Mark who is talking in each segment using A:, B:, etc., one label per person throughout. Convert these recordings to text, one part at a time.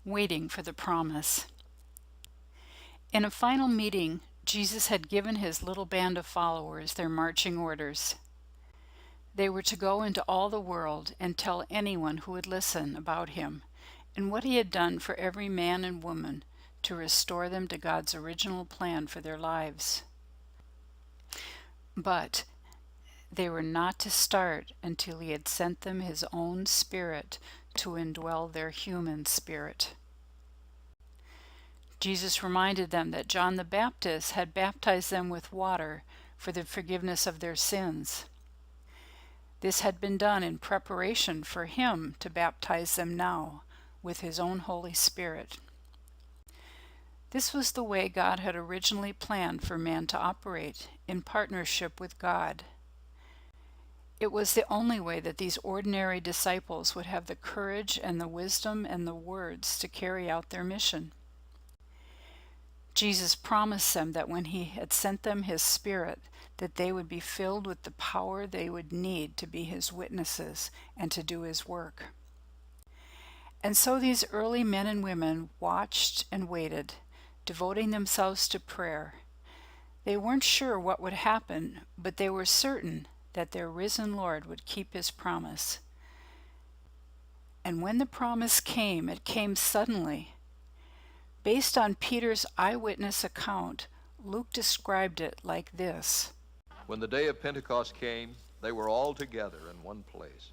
A: waiting for the promise. In a final meeting, Jesus had given his little band of followers their marching orders. They were to go into all the world and tell anyone who would listen about him and what he had done for every man and woman to restore them to God's original plan for their lives. But they were not to start until he had sent them his own Spirit to indwell their human spirit. Jesus reminded them that John the Baptist had baptized them with water for the forgiveness of their sins. This had been done in preparation for him to baptize them now with his own Holy Spirit. This was the way God had originally planned for man to operate, in partnership with God. It was the only way that these ordinary disciples would have the courage and the wisdom and the words to carry out their mission. Jesus promised them that when he had sent them his Spirit, that they would be filled with the power they would need to be his witnesses and to do his work. And so these early men and women watched and waited, devoting themselves to prayer. They weren't sure what would happen, but they were certain that their risen Lord would keep his promise. And when the promise came, it came suddenly. Based on Peter's eyewitness account, Luke described it like this.
B: When the day of Pentecost came, they were all together in one place.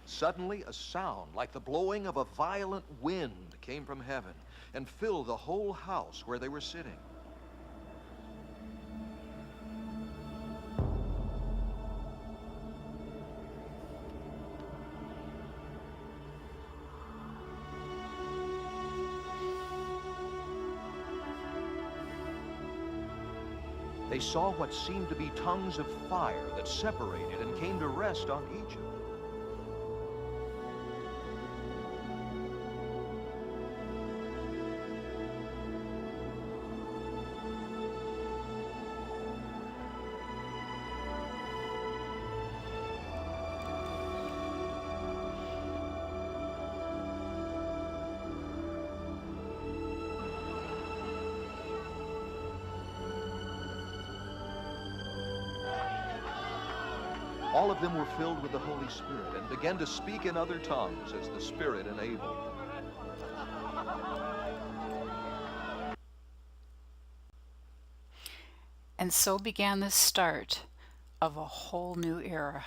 B: Suddenly a sound like the blowing of a violent wind came from heaven and filled the whole house where they were sitting. They saw what seemed to be tongues of fire that separated and came to rest on each of them. All of them were filled with the Holy Spirit and began to speak in other tongues as the Spirit enabled.
A: And so began the start of a whole new era.